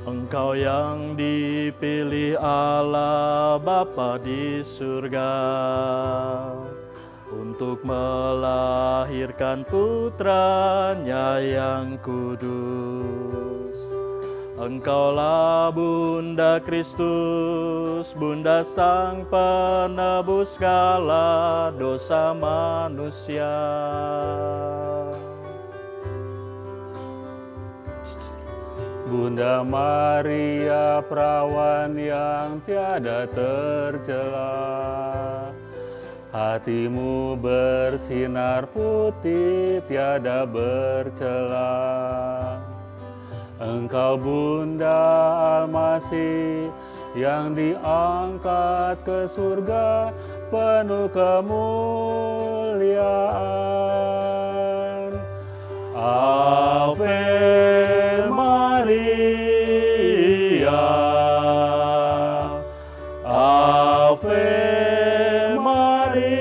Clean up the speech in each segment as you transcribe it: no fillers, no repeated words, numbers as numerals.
Engkau yang dipilih Allah Bapa di surga untuk melahirkan putranya yang kudus. Engkaulah Bunda Kristus, Bunda Sang Penebus segala dosa manusia. Bunda Maria, perawan yang tiada tercela, hatimu bersinar putih tiada bercela. Engkau Bunda Almasih yang diangkat ke surga penuh kemuliaan. Ave Maria, Ave Maria.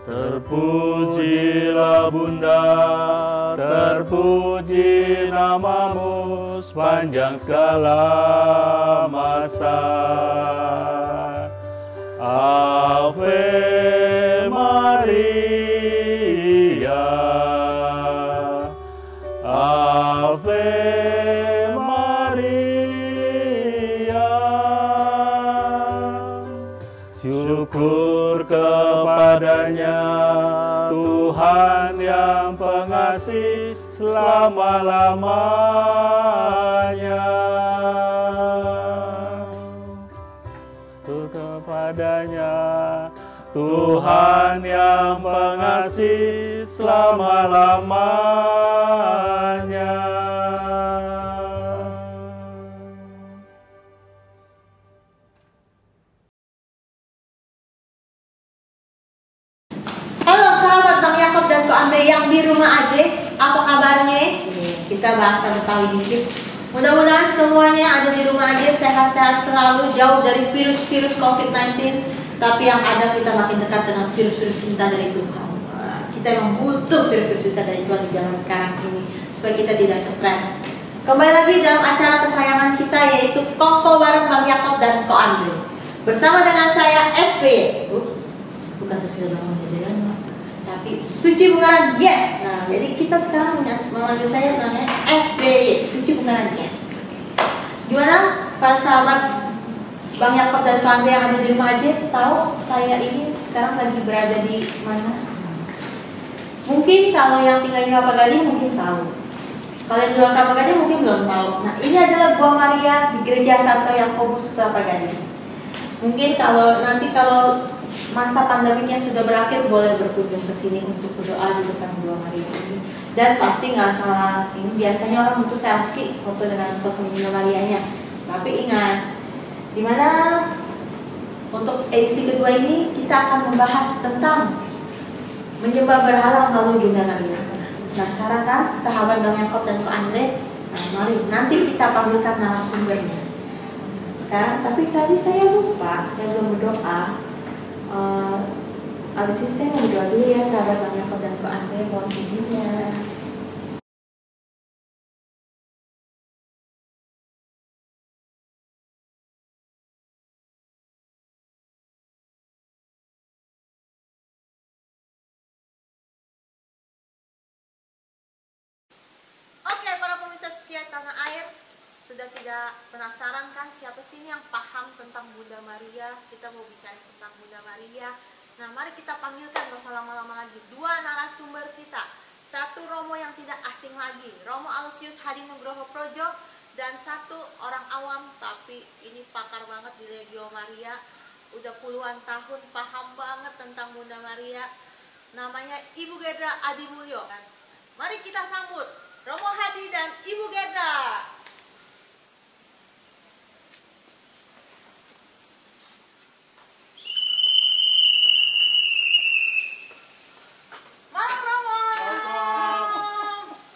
Terpujilah Bunda, terpuji namamu sepanjang segala masa. Ave Maria, Ave Maria. Syukur kepadanya Tuhan yang pengasih selama-lamanya. Kepadanya Tuhan yang pengasih selama-lamanya. Halo sahabat Bang Yakob dan Ko Andre yang di rumah aja, apa kabarnya? Kita bahas Betawi dikit. Mudah-mudahan semuanya ada di rumah aja sehat-sehat selalu, jauh dari virus-virus COVID-19. Tapi yang ada kita makin dekat dengan virus-virus cinta dari Tuhan. Kita memang butuh virus-virus cinta dari Tuhan di zaman sekarang ini supaya kita tidak stres. Kembali lagi dalam acara kesayangan kita yaitu Kongko bareng Bang Yakob dan Ko Andre. Bersama dengan saya SBY. Bukan sesuai nama jadian, tapi Suci Bungaran Yes. Nah, jadi kita sekarang memanggil saya namanya SBY, Suci Bungaran Yes. Gimana para sahabat Bang Yakob dan Ko Andre yang ada di rumah aja, tahu saya ini sekarang lagi berada di mana? Mungkin kalau yang tinggal di Kelapa Gading mungkin tahu. Kalau yang di luar Kelapa Gading mungkin belum tahu. Nah, ini adalah Gua Maria di Gereja Santo Yakobus Kelapa Gading. Mungkin kalau masa pandemiknya sudah berakhir, boleh berkunjung ke sini untuk berdoa di depan Gua Maria ini. Dan pasti nggak salah, ini biasanya orang untuk selfie foto dengan Gua Marianya. Tapi ingat, dimana untuk edisi kedua ini kita akan membahas tentang menyembah berhala melalui Bunda Maria. Nah, sarankan sahabat Bang Yakob dan Ko Andre, nah, mari nanti kita panggilkan narasumbernya. Sekarang, tapi tadi saya lupa, saya belum berdoa. Abis ini saya mau berdoa dulu ya sahabat Bang Yakob dan Ko Andre, mohon izinnya. Tanah air, sudah tidak penasaran kan siapa sih ini yang paham tentang Bunda Maria? Kita mau bicara tentang Bunda Maria. Nah, mari kita panggilkan, gak usah lama-lama lagi, dua narasumber kita. Satu Romo yang tidak asing lagi, Romo Alusius Hadi Nugroho Projo, dan satu orang awam tapi ini pakar banget di Legio Maria, udah puluhan tahun paham banget tentang Bunda Maria. Namanya Ibu Gedra Adi Mulyo. Mari kita sambut Romo Hadi dan Ibu Gedra. Malam Romo.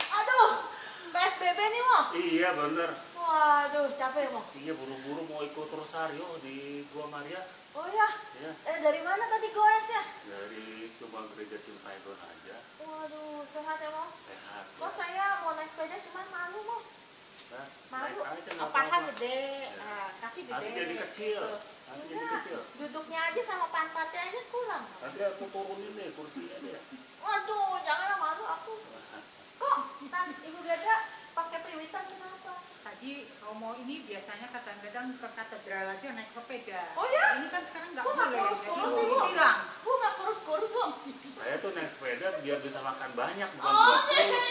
Aduh, PSBB nih Mo. Iya bener. Wah, Waduh, capek mau. Iya, buru-buru mau ikut Rosario di Gua Maria. Oh ya? Ya, Dari mana tadi goesnya? dari cuma gereja Cimpaidon aja. Waduh, sehat ya mau? Sehat. Kok saya mau naik sepeda cuman malu mau? Nah, Malu? naik aja nggak Paha apa-apa. gede, Ya. kaki gede. Nanti jadi kecil. Gitu. Nanti jadi Enggak, kecil. duduknya aja sama pantatnya aja kurang. Nanti aku turunin deh kursinya deh. Waduh, janganlah malu aku. Kok Ibu Gada pakai priwitan kenapa? Tadi Romo ini biasanya kadang-kadang ke katedral aja naik sepeda. Oh ya? Ini kan sekarang nggak Bu nggak boleh. kurus-kurus jadi sih, Bu. hilang. Bu nggak kurus-kurus, Bu. Saya tuh naik sepeda biar bisa makan banyak, bukan Oh, buat kurus.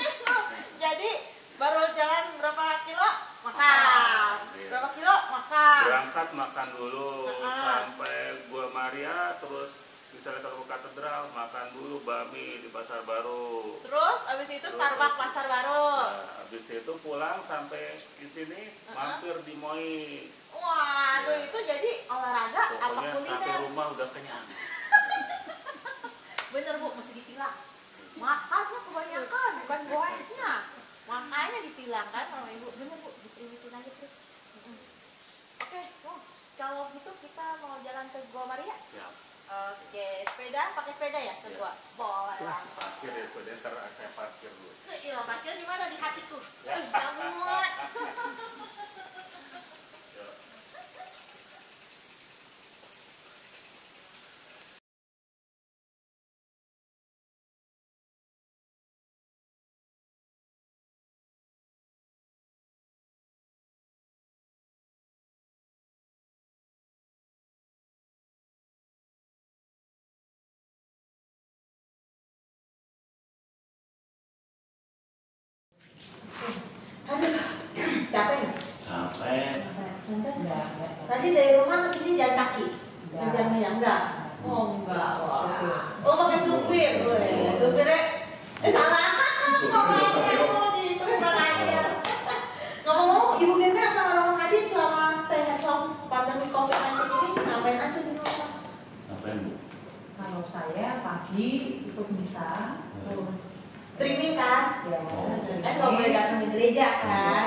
jadi baru jalan berapa kilo? Makan. Iya. Berapa kilo? Makan. Berangkat makan dulu Ah. sampai Gua Maria, terus misalnya ke katedral makan dulu bakmi di Pasar Baru. Terus abis itu Starbucks Pasar Baru. Nah, habis itu pulang sampai di sini mampir di Moi. Waduh, Iya. itu jadi olahraga apa Pokoknya sampai kuliner? rumah udah kenyang. Bener Bu, mesti ditilang. Makannya kebanyakan, bukan goesnya. Makanya ditilang kan sama Ibu. Bener Bu, dipriwitin aja terus. Oke, Bu, kalau gitu kita mau jalan ke Gua Maria. Siap. Oke, sepeda, pakai sepeda ya ke Iya. Gua? Boleh lah. Parkir ya sepeda, ntar saya parkir dulu. Iya, parkir di mana? Di hatiku. Ya. Jamut. Ya. Aduh, capek nggak? Capek. Tadi dari rumah ke sini jalan kaki? Jalan enggak? Oh enggak, wah. Oh pakai supir, weh. Supirnya, salah. Ngomongnya mau diterima aja. Ngomong-ngomong, Ibu Gena sama Romo Haji selama stay at home pandemi COVID-19 ini ngapain aja di rumah? Ngapain, Bu? Kalau saya pagi ikut misa, Streaming kan? ya, Kan nggak boleh datang di gereja kan?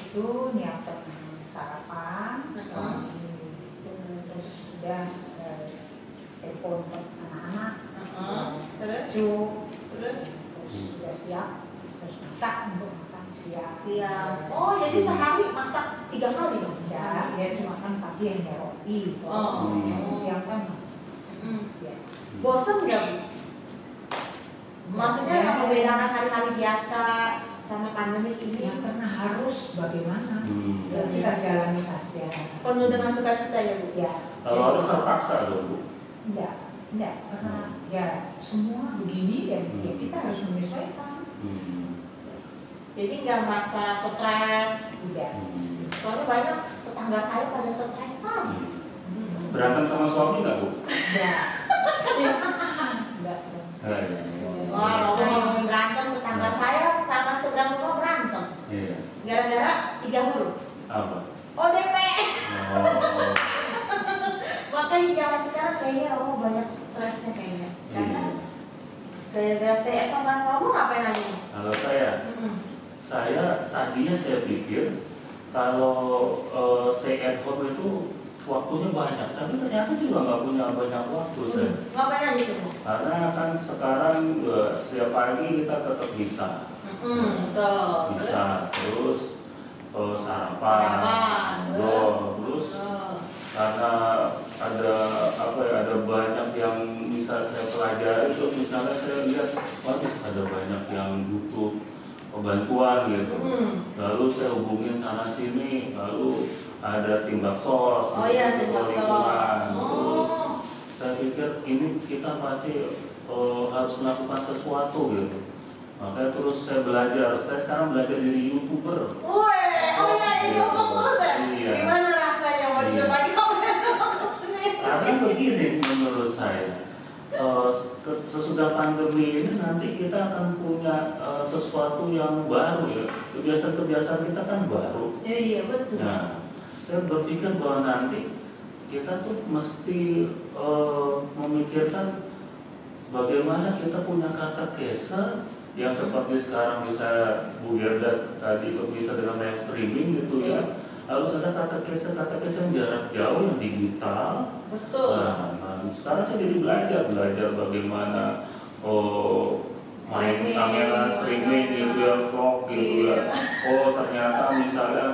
itu nyiapin sarapan, terus udah telepon ke anak-anak, Terus? cucu, Terus? terus sudah siap, terus masak untuk makan siang. Siap. Oh jadi sehari masak 3 kali dong? Ya, dia cuma kan pagi hanya roti, Oh. siang kan ya. Bosan nggak Bu? Maksudnya yang membedakan hari-hari biasa sama pandemi ini Ya karena harus bagaimana? Ya, Hmm. kita jalani saja. penuh dengan sukacita ya Bu? Ya, Kalau harus terpaksa dong, Bu. enggak, karena ya semua begini dan ya kita harus menyesuaikan. Jadi nggak merasa stres. Udah. Soalnya banyak tetangga saya pada stresan. Berantem sama suami nggak, Bu? Enggak. Enggak. Wah, Romo ngomongin berantem, tetangga saya sama seberang rumah berantem. Iya. Gara-gara 3 huruf. Apa? ODP. Oh. Makanya zaman sekarang kayaknya Romo banyak stresnya kayaknya. Karena Iya. gara-gara stay at home kan Romo ngapain aja nih? Kalau saya tadinya saya pikir kalau stay at home itu waktunya banyak, tapi ternyata juga nggak punya banyak waktu saya. Ngapain aja tuh? Karena kan sekarang setiap pagi kita tetap bisa, Betul. terus sarapan, Sarapan, terus karena ada banyak yang bisa saya pelajari, terus misalnya saya lihat, waduh ada banyak yang butuh bantuan gitu. Lalu saya hubungin sana sini, lalu ada tim baksos, Oh iya, tim baksos. lingkungan. Terus Oh. saya pikir ini kita pasti harus melakukan sesuatu gitu. Makanya terus saya belajar. Saya sekarang belajar jadi YouTuber. Weh, oh iya, ini ngomong terus ya? Iya. Gimana rasanya mau hidup lagi kamu Karena begini menurut saya, sesudah pandemi ini nanti kita akan punya sesuatu yang baru ya. Kebiasaan-kebiasaan kita kan baru. Iya, betul. Nah, saya berpikir bahwa nanti kita tuh mesti memikirkan bagaimana kita punya katekese yang seperti sekarang bisa Bu Gerda tadi itu bisa dengan live streaming gitu ya, harus ada katekes yang jarak jauh yang digital. Betul. Nah, sekarang saya jadi belajar bagaimana main kamera streaming gitu ya, vlog gitu ya. Ternyata misalnya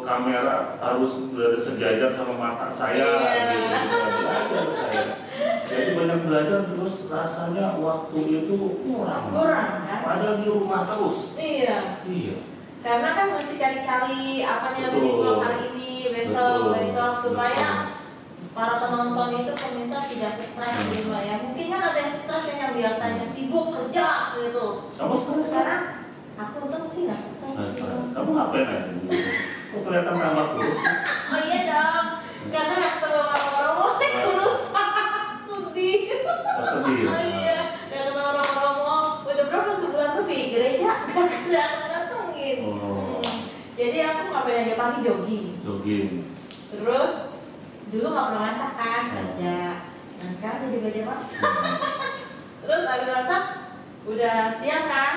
kamera harus sejajar sama mata saya gitu, belajar saya. Jadi banyak belajar, terus rasanya waktu itu kurang Kan? Padahal di rumah terus. Iya. Karena kan mesti cari-cari apanya Betul. di vlog hari ini, besok supaya Betul. para penonton itu pemirsa tidak stres gitu ya. Mungkin kan ada yang stres yang biasanya sibuk kerja gitu. Kamu stres? Sekarang aku untung sih nggak stres. Kamu ngapain aja? Kok kelihatan tambah kurus? Oh iya dong. Karena yang ketemu orang-orang mau kurus sedih. Sedih. Oh iya. Yang ketemu orang-orang mau udah berapa sebulan lebih gereja nggak datengin. Jadi aku ngapain aja pagi jogging. Terus dulu nggak pernah masak kan kerja. Nah sekarang jadi belajar masak. Terus habis masak udah siang kan.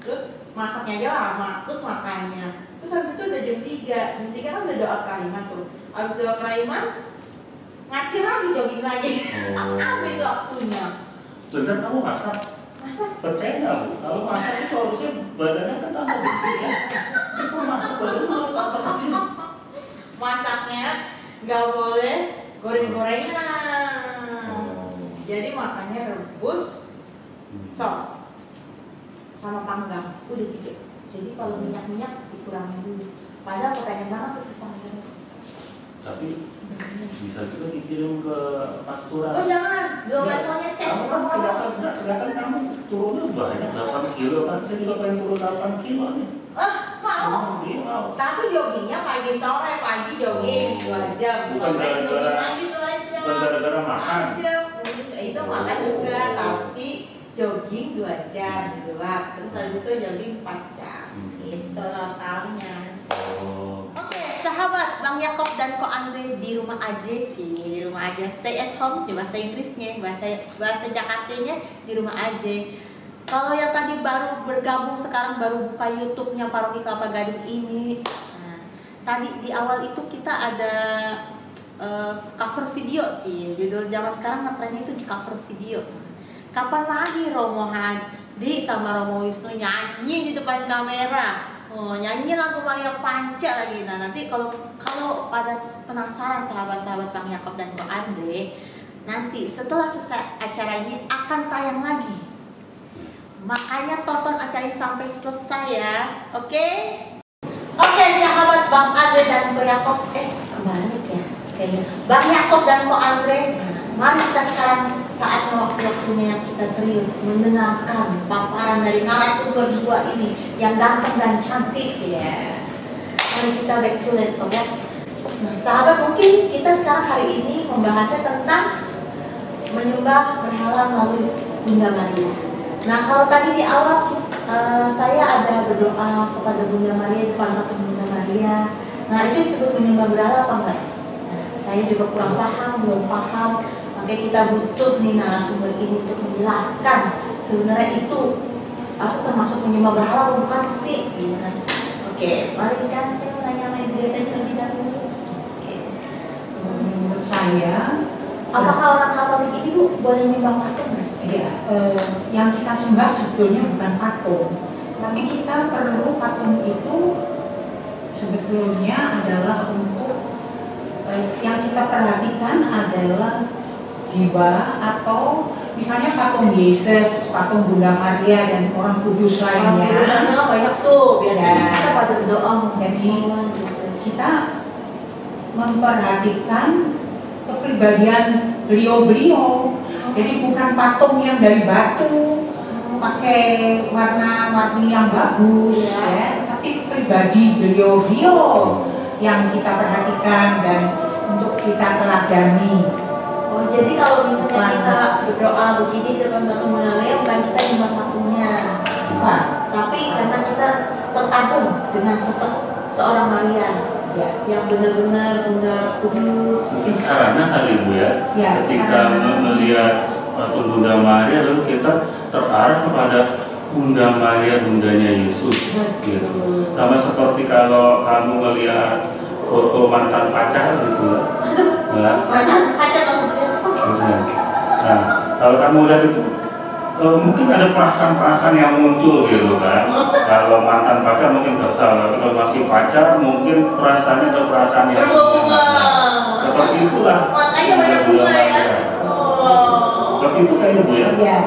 Terus masaknya aja lama. Terus makannya. Terus habis itu udah jam 3 kan udah doa kalimat tuh. Habis doa kalimat ngacir lagi jogging lagi. Habis waktunya. Bentar, kamu masak? Percaya nggak Bu? Kalau masak itu harusnya badannya kan tambah gede ya. Itu masak badannya malah tambah kecil. Masaknya nggak boleh goreng-gorengan. Jadi makannya rebus, sop, sama panggang. Udah 3. Jadi kalau minyak dikurangin dulu. Padahal kepengen banget tuh pisangnya. Tapi bisa juga dikirim ke pasturan. Oh jangan, belum levelnya cek. Kamu kan kelihatan kamu turunnya banyak 8 kilo kan? Saya juga pengen turun 8 kilo nih. Mau. Iya mau. Tapi joggingnya pagi sore, pagi jogging 2 jam. Bukan Sore gara-gara- jogging lagi 2 jam. Bukan gara-gara makan. 2 jam. Itu makan juga, tapi jogging 2 jam di luar. Terus habis itu jogging 4 jam. Itu totalnya. Oke, sahabat Bang Yakob dan Ko Andre di rumah aja sih, di rumah aja, stay at home di bahasa Inggrisnya, bahasa Jakartanya di rumah aja. Kalau yang tadi baru bergabung sekarang baru buka YouTube-nya Paroki Kelapa Gading ini, nah, tadi di awal itu kita ada cover video sih, judul zaman sekarang ngetrennya itu di cover video. Kapan lagi Romo Hadi sama Romo Wisnu nyanyi di depan kamera? Nyanyi lagu Maria Panca lagi. Nah nanti kalau pada penasaran sahabat-sahabat Bang Yakob dan Ko Andre, nanti setelah selesai acara ini akan tayang lagi. Makanya tonton acara ini sampai selesai ya, oke? Oke, sahabat Bang Andre dan Ko Yakob, kebalik ya, kayaknya. Bang Yakob dan Ko Andre, mari kita sekarang saatnya waktu-waktunya yang kita serius mendengarkan paparan dari narasumber 2 ini yang ganteng dan cantik ya. Mari kita back to laptop ya. Nah, sahabat, mungkin kita sekarang hari ini membahasnya tentang menyembah berhala melalui Bunda Maria. Nah, kalau tadi di awal saya ada berdoa kepada Bunda Maria, depan patung Bunda Maria. Nah, itu disebut menyembah berhala apa enggak? Nah, saya juga kurang paham, belum paham. Makanya kita butuh nih narasumber ini untuk menjelaskan sebenarnya itu termasuk menyembah berhala bukan sih? Ya. Oke, mari sekarang saya tanya sama Ibu Geta terlebih dahulu. Menurut saya, Apakah orang Katolik ini Bu boleh menyembah patung nggak sih? ya, yang kita sembah sebetulnya bukan patung, tapi kita perlu patung itu sebetulnya adalah untuk yang kita perhatikan adalah jiwa, atau misalnya patung Yesus, patung Bunda Maria dan orang kudus lainnya. Orang banyak tuh, biasanya Ya. kita pada doa. Jadi kita memperhatikan kepribadian beliau-beliau. Jadi bukan patung yang dari batu, pakai warna-warni yang bagus, ya, tapi pribadi beliau-beliau yang kita perhatikan dan untuk kita teladani. Oh, jadi kalau misalnya kita berdoa begini depan patung Bunda Maria, bukan kita nyembah patungnya, Wah, tapi karena kita terkagum dengan sosok seorang Maria yang benar-benar Bunda Kudus. Mungkin sarana kali Bu ya, Ya, ketika sarana. melihat patung Bunda Maria lalu kita terarah kepada Bunda Maria, bundanya Yesus. Gitu. Sama seperti kalau kamu melihat foto mantan pacar gitu. Nah, Mantan pacar maksudnya apa? nah, kalau kamu lihat itu mungkin ada perasaan-perasaan yang muncul gitu kan. Kalau mantan pacar mungkin kesal, tapi kalau masih pacar mungkin perasaannya ada perasaan yang Berbunga. seperti itulah. Makanya banyak bunga ya. Oh. Seperti itu kayaknya Bu ya. Iya.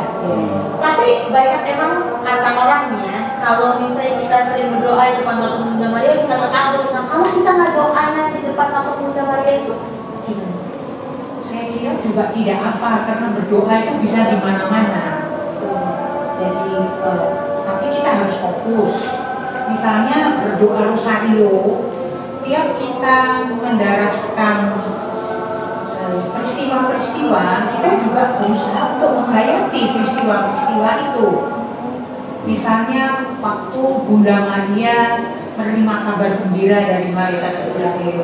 Tapi banyak emang kata orang nih ya, kalau misalnya kita sering berdoa di depan patung Bunda Maria bisa terkabul. Nah kalau kita nggak doanya di depan patung Bunda Maria itu gimana? Saya kira juga tidak apa, karena berdoa itu bisa di mana-mana. Jadi, tapi kita harus fokus. Misalnya berdoa rosario, tiap kita mendaraskan peristiwa-peristiwa, kita juga berusaha untuk menghayati peristiwa-peristiwa itu. Misalnya waktu Bunda Maria menerima kabar gembira dari malaikat Jibril.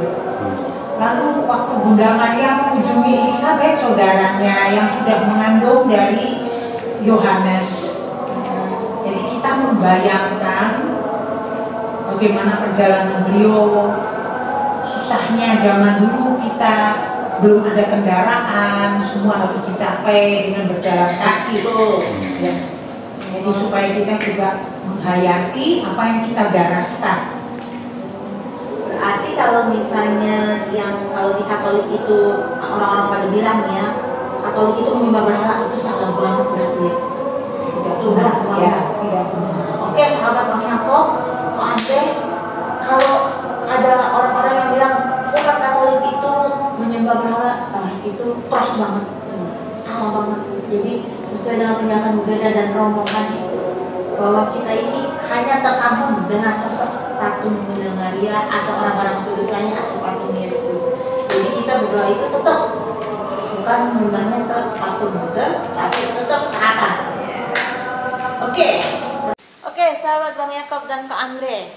Lalu waktu Bunda Maria mengunjungi Elizabeth, saudaranya yang sudah mengandung dari Yohanes. Jadi kita membayangkan bagaimana perjalanan beliau, susahnya zaman dulu kita belum ada kendaraan, semua harus dicapai dengan berjalan kaki. Ya. Jadi supaya kita juga menghayati apa yang kita daraskan. Berarti kalau misalnya yang kalau di Katolik itu orang-orang pada bilang ya, Katolik itu menyembah berhala itu salah banget berarti ya. Tidak Benar, benar, ya. ya, tidak benar. Oke, sahabat Bang Yakob, Kok Andre, kalau ada orang-orang yang bilang umat Katolik itu menyembah berhala, itu pros banget, salah banget. Jadi sesuai dengan penjelasan Bu Gerda dan rombongan bahwa kita ini hanya terkagum dengan sosok patung Bunda Maria atau orang-orang kudus lainnya atau patung Yesus. Jadi kita berdoa itu tetap bukan menyembahnya ke patung Buddha, tapi tetap ke atas. Oke, sahabat Bang Yakob dan Kak Andre,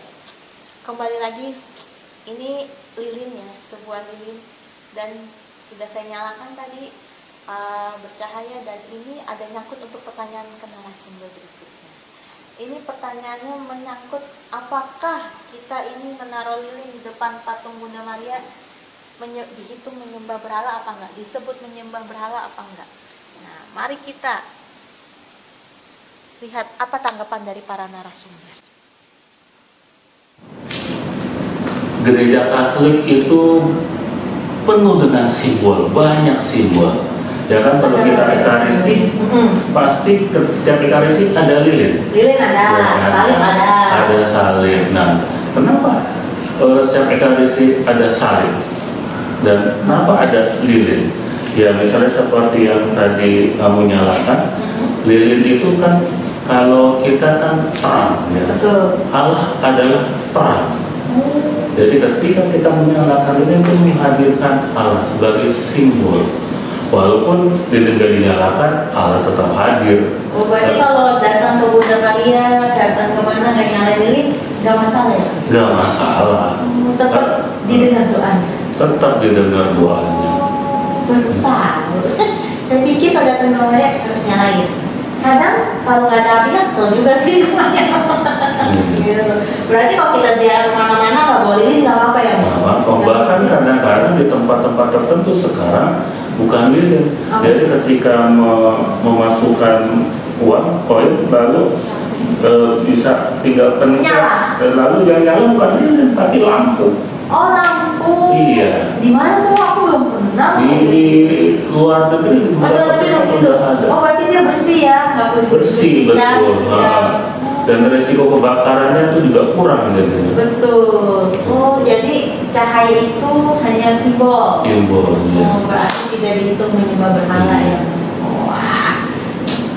kembali lagi. Ini lilin ya, sebuah lilin, dan sudah saya nyalakan tadi bercahaya, dan ini ada nyangkut untuk pertanyaan ke narasumber berikutnya. Ini pertanyaannya menyangkut apakah kita ini menaruh lilin di depan patung Bunda Maria dihitung menyembah berhala apa enggak, disebut menyembah berhala apa enggak. Nah, mari kita lihat apa tanggapan dari para narasumber. Gereja Katolik itu penuh dengan simbol, banyak simbol. Ya kan, kalau kita ekaristi, pasti setiap ekaristi ada lilin. Lilin ada, Ya kan? salib ada. Ada salib. Nah, kenapa setiap ekaristi ada salib? Dan kenapa ada lilin? Ya misalnya seperti yang tadi kamu nyalakan, lilin itu kan kalau kita kan terang, ya. Betul. Allah adalah terang. Jadi ketika kita menyalakan lilin itu menghadirkan Allah sebagai simbol. Walaupun lilin tidak dinyalakan, Allah tetap hadir. Oh, berarti kalau datang ke Bunda Maria, datang kemana dan nyalain lilin, nggak masalah ya? Nggak masalah. Tetap didengar doanya. Tetap didengar doanya. Bentar. Saya pikir kalau datang ke Bunda Maria harus nyalain. Kadang kalau nggak ada apinya kesel juga sih namanya. Gitu. Berarti kalau kita ziarah kemana-mana nggak boleh lilin, nggak apa-apa ya? Bu? Bahkan kadang-kadang di tempat-tempat tertentu sekarang bukan lilin. Jadi ketika memasukkan uang koin lalu bisa tinggal pencet, lalu yang nyala bukan lilin tapi lampu. Oh, lampu. Iya. Di mana tuh? Aku belum pernah. Di luar negeri beberapa tempat gitu. sudah ada. Oh, berarti dia bersih ya? Nggak perlu Bersih dibersihkan, betul. gitu. Dan resiko kebakarannya itu juga kurang gitu. Betul. Oh, jadi cahaya itu hanya simbol. Simbol. Ya. Oh, berarti tidak dihitung menyembah berhala ya. Wah,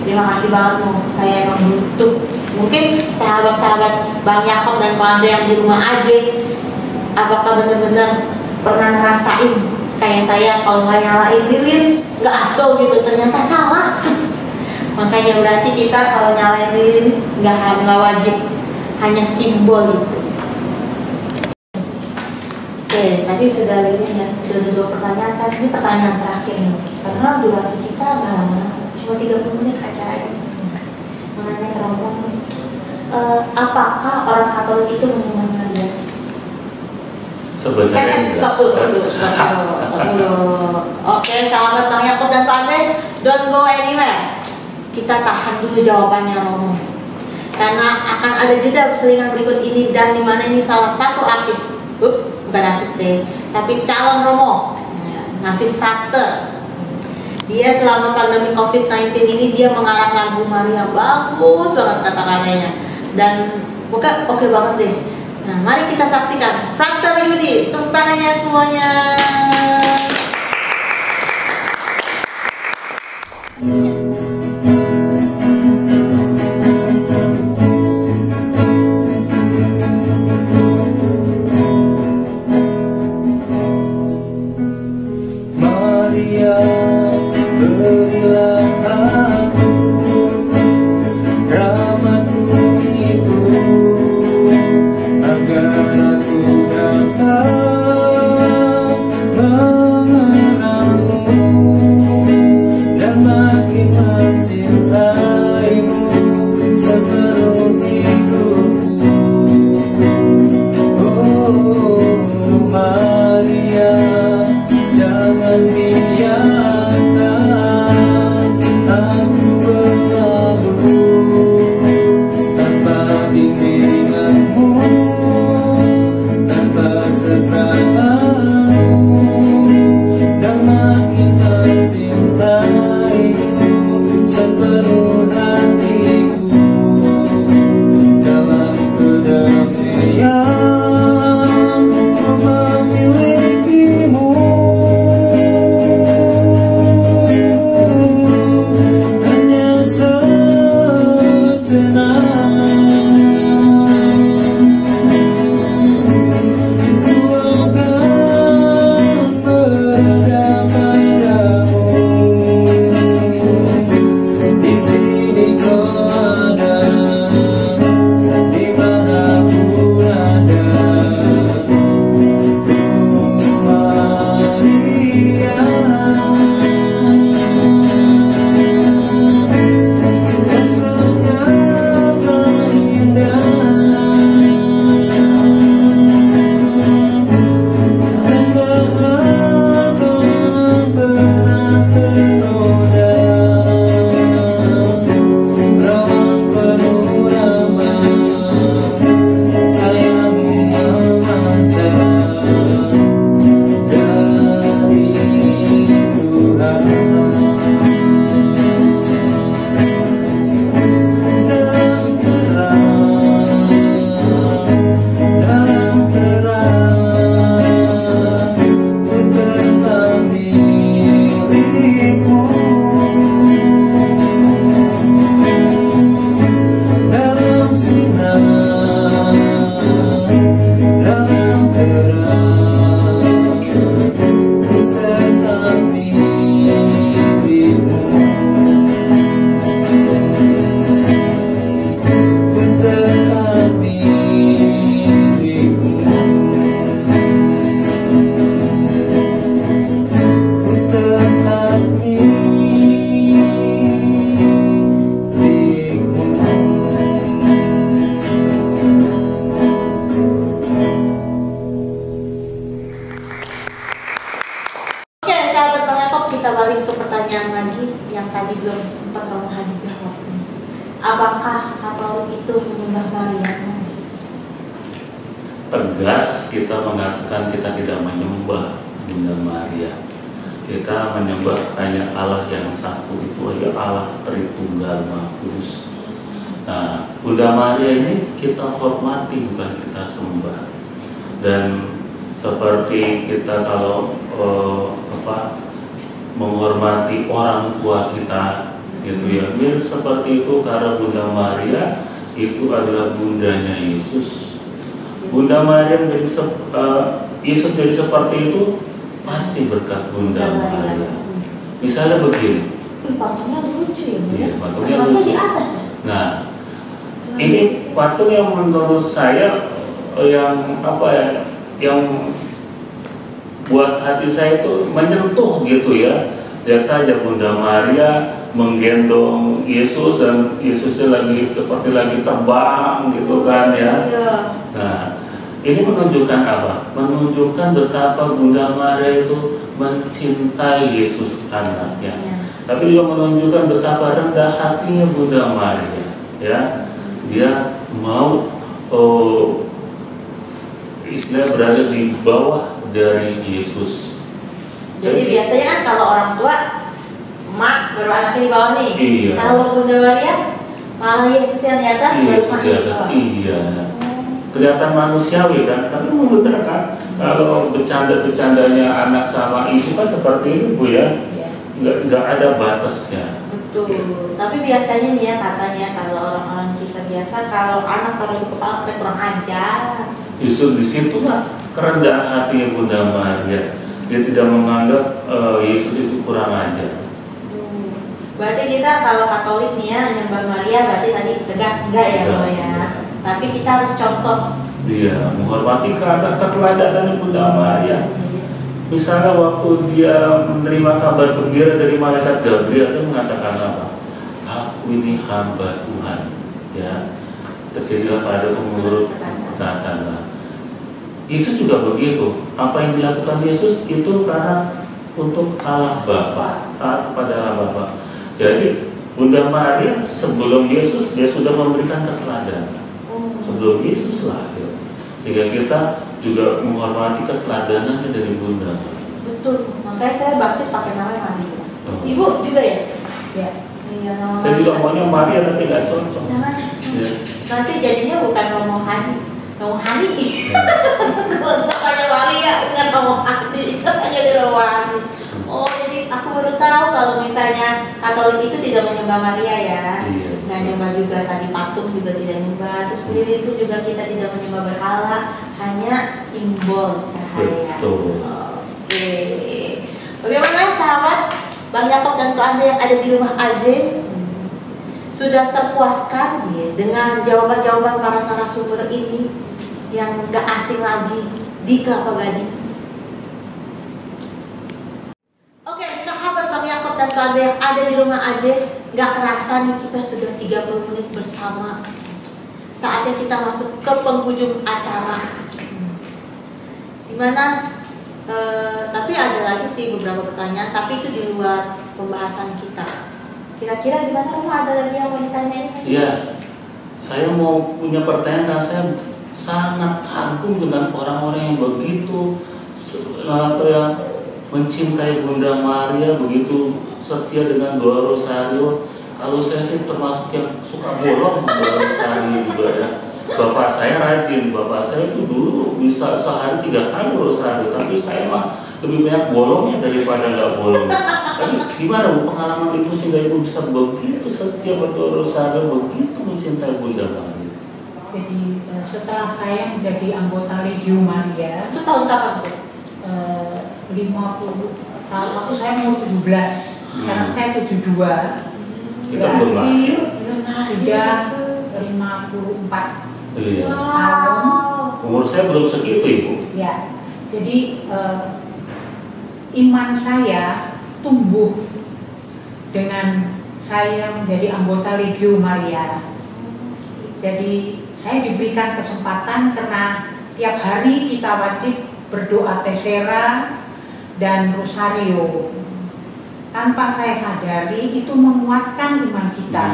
terima kasih banget Bu. Saya emang butuh. Mungkin sahabat-sahabat Bang Yakob dan Kak Andre yang di rumah aja, apakah benar-benar pernah ngerasain kayak saya kalau nggak nyalain lilin nggak afdol gitu, ternyata salah. Makanya berarti kita kalau nyalain lilin nggak wajib, hanya simbol itu. Oke, tadi sudah lilin ya, sudah ada 2 pertanyaan. Tadi ini pertanyaan terakhir nih, karena durasi kita agak lama, cuma 30 menit acara ini. Mengenai rombongan apakah orang Katolik itu menyembah Maria? Sebenarnya Stop dulu. Oke, sahabat Bang Yakob dan Pak Andre, don't go anywhere. Kita tahan dulu jawabannya Romo, karena akan ada jeda perselingan berikut ini, dan dimana ini salah satu artis, bukan artis deh, tapi calon Romo, Nasib Frater. Dia selama pandemi COVID-19 ini dia mengarang lagu Maria, bagus banget kata-katanya, dan oke banget deh. Nah, mari kita saksikan Frater Yudi, tepuk tangannya semuanya. Maria, berilah aku rahmat-Mu itu, agar aku dapat mengenal-Mu dan makin mencintai-Mu sepenuh hidupku. Oh Maria, jangan biarkan aku berlalu tanpa bimbingan-Mu, tanpa sertaan-Mu, dan makin mencintai-Mu sepenuh hatiku. Dalam kedamaian memiliki-Mu, hanya sejenak ku akan berada padamu. Di sini Kau ada, dimanapun ada. Maria, rasanya indah, dan tak akan pernah ternoda. Rawang penuh rahmat, sayang-Mu memancar dari Tuhan. Dalam terang, ku tetap milik-Mu. Dalam sinar, dalam terang, ku tetap milik-Mu. Ku tetap milik-Mu. Ku tetap milik-Mu. Oke, sahabat Bang Yakob, kita balik ke pertanyaan lagi yang tadi belum sempat Romo Hadi jawab. Apakah Katolik itu menyembah Maria? tegas kita mengatakan kita tidak menyembah Bunda Maria. Kita menyembah hanya Allah yang satu, itu adalah Allah Tritunggal Maha Kudus. Nah, Bunda Maria ini kita hormati, bukan kita sembah. Dan seperti kita kalau menghormati orang tua kita, gitu ya, mirip seperti itu, karena Bunda Maria itu adalah bundanya Yesus. Bunda Maria menjadi Yesus jadi seperti itu pasti berkat Bunda Maria. Misalnya begini. Patungnya lucu ya. Iya, patungnya lucu. Di atas ya. Nah, ini patung yang menurut saya yang yang buat hati saya itu menyentuh gitu ya. Lihat saja Bunda Maria menggendong Yesus dan Yesusnya lagi seperti lagi terbang gitu kan ya. Iya. Nah, ini menunjukkan apa? Menunjukkan betapa Bunda Maria itu mencintai Yesus anaknya. Iya. Tapi juga menunjukkan betapa rendah hatinya Bunda Maria, ya. Dia mau istilah berada di bawah dari Yesus. Jadi biasanya kan kalau orang tua, emak baru anaknya di bawah nih. Iya. Kalau Bunda Maria, malah Yesus yang di atas, baru anaknya di bawah. Iya. Kelihatan manusiawi kan, tapi memang benar kan. Kalau bercanda-bercandanya anak sama ibu kan seperti ini Bu ya, nggak ada batasnya. Betul. Tapi biasanya nih ya katanya kalau orang-orang kita biasa kalau anak taruh di kepala kita kurang ajar. Justru disitulah kerendahan hati Bunda Maria. Dia tidak menganggap Yesus itu kurang ajar. Berarti kita kalau Katolik nih ya nyembah Maria berarti tadi tegas enggak ya Tegas, Bro ya. enggak. Tapi kita harus contoh. Dia menghormati keteladanan Bunda Maria. Misalnya waktu dia menerima kabar gembira dari malaikat Gabriel, dia mengatakan apa? Aku ini hamba Tuhan, ya. Terjadilah padaku menurut kata-kata. Yesus juga begitu. Apa yang dilakukan Yesus itu karena untuk Allah Bapa, taat kepada Allah Bapa. Jadi Bunda Maria sebelum Yesus dia sudah memberikan keteladanan. Sebelum Yesus lahir, sehingga kita juga menghormati keteladanannya dari Bunda. Betul. Makanya saya baptis pakai nama Maria. Oh. Ibu juga ya? Ya. Iya nama Saya juga Maria. maunya Maria tapi nggak cocok. Jangan. Ya. Nanti jadinya bukan Romohani. Romohani. Untuk hanya Maria bukan Romohani. Itu hanya di Romohani. Oh jadi aku baru tahu kalau misalnya Katolik itu tidak menyembah Maria ya. Iya. Nggak nyembah juga tadi patung juga tidak nyembah. Terus sendiri itu juga kita tidak menyembah berhala, hanya simbol cahaya. Betul. Oke. Bagaimana sahabat Bang Yakob dan Tuh Anda yang ada di rumah AZ? Sudah terpuaskan ya, dengan jawaban-jawaban para narasumber ini yang gak asing lagi di Kelapa Gading? Oke, sahabat Bang Yakob dan Tuh Anda yang ada di rumah AZ, gak kerasa nih kita sudah 30 menit bersama. Saatnya kita masuk ke penghujung acara. Dimana tapi ada lagi sih beberapa pertanyaan, tapi itu di luar pembahasan kita. Kira-kira gimana kamu, ada lagi yang mau ditanyain? Iya, saya mau punya pertanyaan. Saya sangat kagum dengan orang-orang yang begitu mencintai Bunda Maria, begitu setia dengan doa rosario. Kalau saya sih termasuk yang suka bolong doa rosario juga ya. Bapak saya rajin, bapak saya itu dulu bisa sehari 3 kali rosario, tapi saya mah lebih banyak bolongnya daripada nggak bolong. Tapi gimana Bu pengalaman Ibu sehingga Ibu bisa begitu setia berdoa rosario, begitu mencintai Bunda Maria? Jadi setelah saya menjadi anggota Legiun Maria, Itu tahun kapan Bu? 50 tahun, waktu saya mau 17, sekarang saya 72. Kita belum lahir. Sudah 54 Iya. Wow. Umur saya belum segitu Ibu. ya. Jadi iman saya tumbuh dengan saya menjadi anggota Legiun Maria. Jadi saya diberikan kesempatan karena tiap hari kita wajib berdoa Tesera dan Rosario. Tanpa saya sadari itu menguatkan iman kita.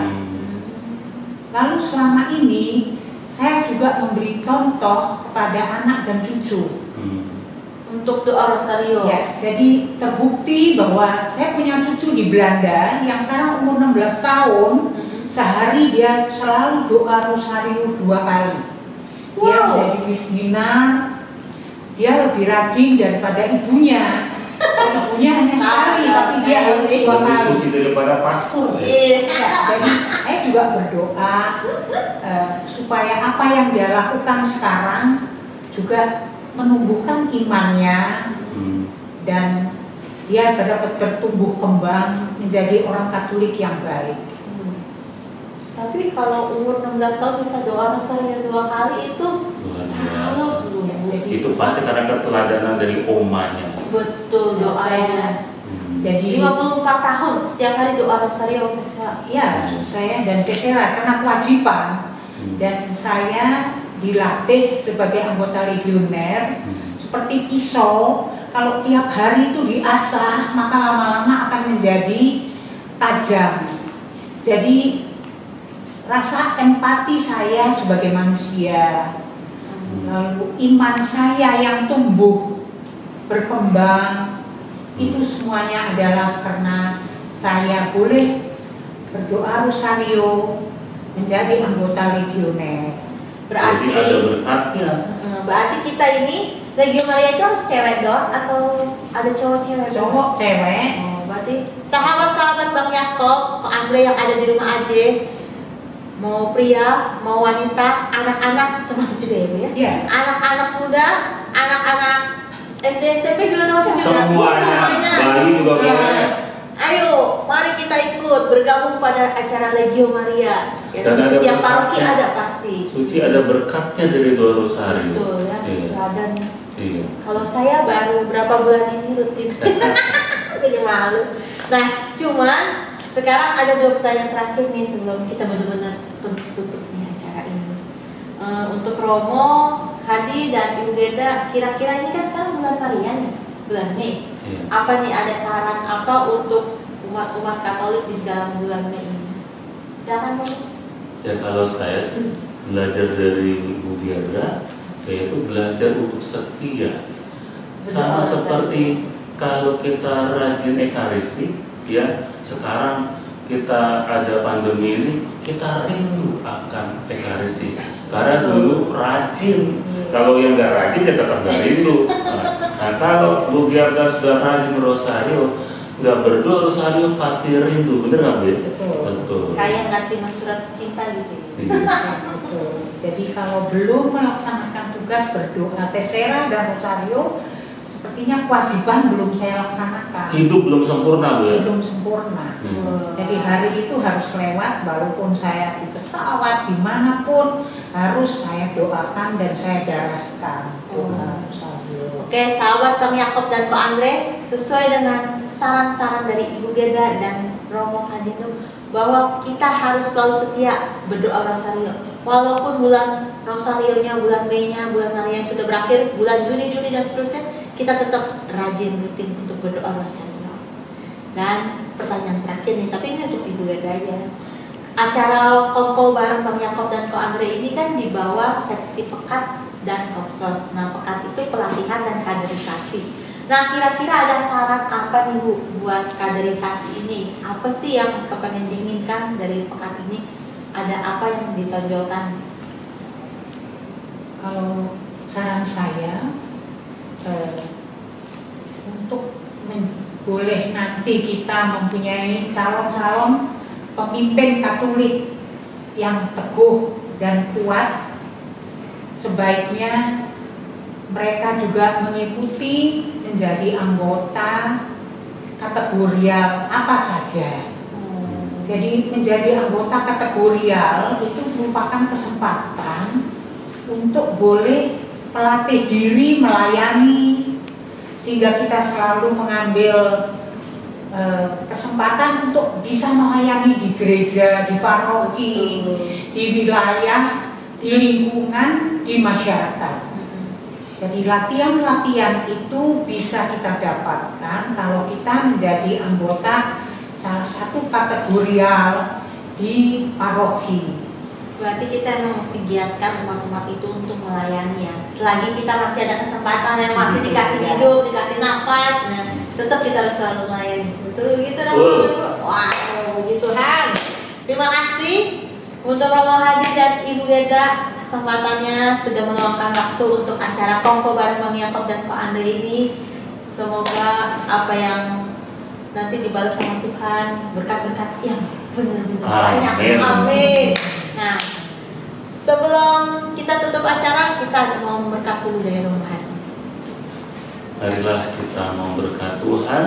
Lalu selama ini saya juga memberi contoh kepada anak dan cucu Untuk doa rosario. ya, jadi terbukti bahwa saya punya cucu di Belanda yang sekarang umur 16 tahun. Sehari dia selalu doa rosario 2 kali. Dia Wow. menjadi misdinar, dia lebih rajin daripada ibunya. Ibunya hanya sekali, tapi dia harus 2 Lebih kali. suci daripada pastor ya. Iya. Ya, jadi saya juga berdoa supaya apa yang dia lakukan sekarang juga menumbuhkan imannya dan dia dapat bertumbuh kembang menjadi orang Katolik yang baik. Tapi kalau umur 16 tahun bisa doa rosario 2 kali itu Luar salut biasa. loh. Ya, jadi Itu pasti karena keteladanan dari omanya. Betul doanya. Jadi 54 tahun setiap hari doa rosario ya, saya dan Cesera karena kewajiban dan saya dilatih sebagai anggota legioner seperti pisau. Kalau tiap hari itu diasah, maka lama-lama akan menjadi tajam. Jadi rasa empati saya sebagai manusia, lalu iman saya yang tumbuh berkembang, itu semuanya adalah karena saya boleh berdoa rosario menjadi anggota legioner. Berarti Jadi ada berkatnya. berarti kita ini Legio Maria itu harus cewek doang atau ada cowok cewek? Cowok cewek. Oh, berarti sahabat-sahabat Bang Yakob, Kak Andre yang ada di rumah aja, mau pria, mau wanita, anak-anak termasuk juga ya Bu ya? Iya. Anak-anak muda, anak-anak SD SMP juga termasuk juga. Semuanya, bayi juga boleh. Ayo, mari kita ikut bergabung pada acara Legio Maria. Ya, Dan di ada setiap paroki berkatnya. ada pasti. Suci ada berkatnya dari doa rosario. Betul ya. Iya. Dan Iya. kalau saya baru berapa bulan ini rutin. Jadi malu. Nah, cuman sekarang ada 2 pertanyaan terakhir nih sebelum kita benar-benar tutup nih acara ini. Untuk Romo, Hadi dan Ibu Geda, kira-kira ini kan sekarang bulan Maria nih, bulan Mei. Iya. Apa nih, ada saran apa untuk umat-umat Katolik di dalam bulan Mei ini? Silakan Romo. Ya kalau saya sih belajar dari Ibu Giadra, yaitu belajar untuk setia. Sama seperti kalau kita rajin ekaristi, ya sekarang kita ada pandemi ini, kita rindu akan ekaristi. Karena dulu rajin, kalau yang nggak rajin ya tetap nggak rindu. Nah kalau Bu Giarda sudah rajin rosario, nggak berdoa rosario pasti rindu, bener nggak Bu? Betul. Betul. Kayak ngerti surat cinta gitu. Iya. Betul. Jadi kalau belum melaksanakan tugas berdoa Tesera dan Rosario, sepertinya kewajiban belum saya laksanakan. Hidup belum sempurna Bu ya. Belum sempurna. Hmm. Jadi hari itu harus lewat, walaupun saya di pesawat dimanapun harus saya doakan dan saya daraskan doa Rosario. Oke, sahabat Kang Yakob dan Ko Andre, sesuai dengan saran-saran dari Ibu Geda dan Romo Hadinum bahwa kita harus selalu setia berdoa rosario. Walaupun bulan rosarionya, bulan Mei-nya, bulan Maria sudah berakhir, bulan Juni, Juli dan seterusnya, kita tetap rajin rutin untuk berdoa rosario. Dan pertanyaan terakhir nih, tapi ini untuk Ibu Geda aja. Acara kongko bareng Bang Yakob dan Ko Andre ini kan di bawah seksi pekat dan kopsos. Nah, pekat itu pelatihan dan kaderisasi. Nah, kira-kira ada saran apa nih Bu buat kaderisasi ini? Apa sih yang kepengen diinginkan dari pekat ini? Ada apa yang ditonjolkan? Kalau saran saya untuk boleh nanti kita mempunyai calon-calon pemimpin Katolik yang teguh dan kuat, sebaiknya mereka juga mengikuti menjadi anggota kategorial apa saja. Jadi menjadi anggota kategorial itu merupakan kesempatan untuk boleh melatih diri melayani, sehingga kita selalu mengambil kesempatan untuk bisa melayani di gereja, di paroki, di wilayah, di lingkungan, di masyarakat. Jadi latihan-latihan itu bisa kita dapatkan kalau kita menjadi anggota salah satu kategorial di paroki. Berarti kita memang mesti giatkan umat-umat itu untuk melayani ya. Selagi kita masih ada kesempatan yang masih dikasih hidup, dikasih nafas, nah, tetap kita harus selalu melayani. Betul gitu dong Bu. Wah, puji Tuhan. Terima kasih untuk Romo Hadi dan Ibu Geda, kesempatannya sudah meluangkan waktu untuk acara kongko bareng Bang Yakob dan Ko Andre ini. Semoga apa yang nanti dibalas sama Tuhan, berkat-berkat yang benar-benar banyak. Amin. Nah, sebelum kita tutup acara, kita mau berkat dulu dari Romo Hadi. Marilah kita memberkat Tuhan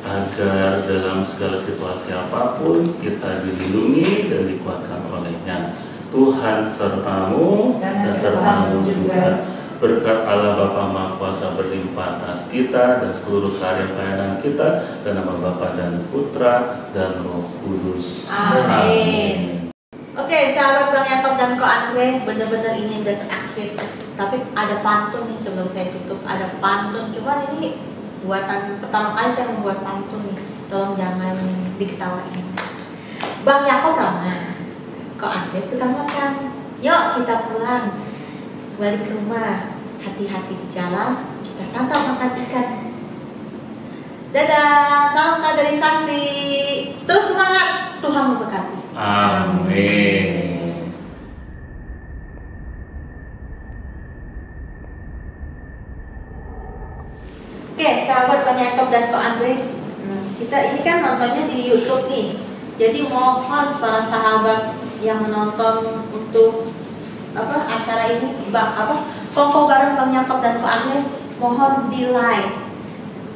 agar dalam segala situasi apapun kita dilindungi dan dikuatkan oleh-Nya. Tuhan sertamu dan sertamu juga. berkat Allah Bapa Maha Kuasa berlimpah atas kita dan seluruh karya pelayanan kita, dan nama Bapa dan Putra dan Roh Kudus. Amin. Oke, sahabat Bang Yakob dan Ko Andre, benar-benar ini udah terakhir. Tapi ada pantun nih sebelum saya tutup. Ada pantun, cuman ini buatan pertama kali saya membuat pantun nih. Tolong jangan diketawain. Bang Yakob ramah, Ko Andre tukang makan. Yuk kita pulang, balik ke rumah. Hati-hati di jalan, kita santap makan ikan. Dadah, salam kaderisasi. Terus semangat, Tuhan memberkati. Amin. Oke, sahabat Bang Yakob dan Ko Andre, kita ini kan nontonnya di YouTube nih. Jadi mohon para sahabat yang menonton untuk acara ini, Kongko bareng Bang Yakob dan Ko Andre, mohon di like.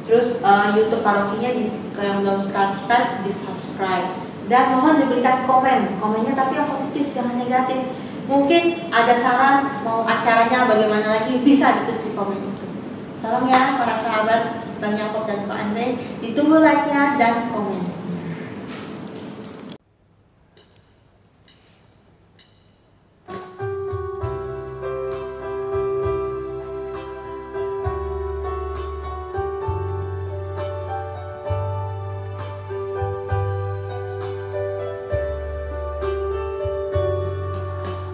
Terus YouTube parokinya yang belum subscribe, di subscribe. Dan mohon diberikan komennya tapi yang positif, jangan negatif. Mungkin ada saran mau acaranya bagaimana lagi, bisa ditulis di komen itu. Tolong ya para sahabat Bang Yakob dan Ko Andre, ditunggu like-nya dan komen.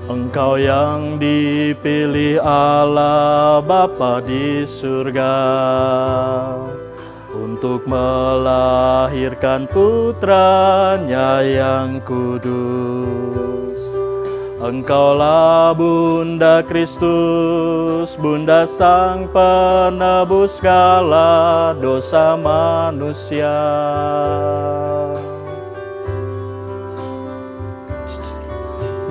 Engkau yang dipilih Allah Bapa di surga untuk melahirkan putranya yang kudus. Engkaulah Bunda Kristus, Bunda Sang Penebus segala dosa manusia.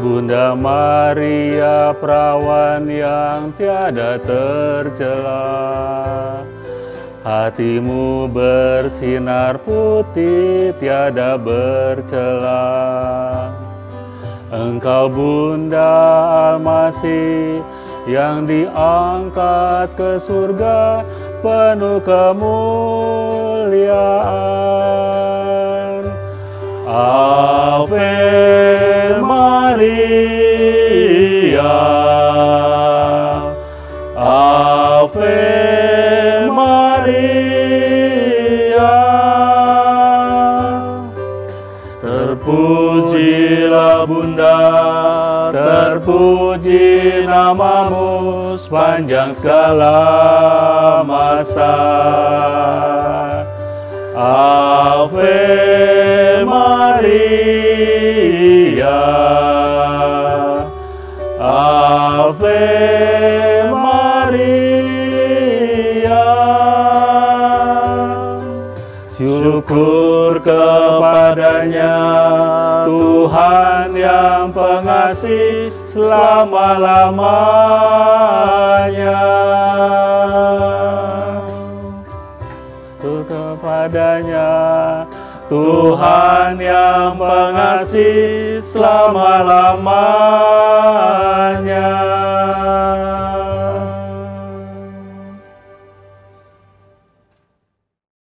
Bunda Maria, perawan yang tiada tercela, hatimu bersinar putih tiada bercela. Engkau Bunda Almasih yang diangkat ke surga penuh kemuliaan. Ave Maria, Ave Maria. Terpujilah Bunda, terpuji namamu sepanjang segala masa. Ave Maria, Ave Maria. Syukur kepadanya Tuhan yang pengasih selama-lamanya. Kepadanya Tuhan yang pengasih selama-lamanya.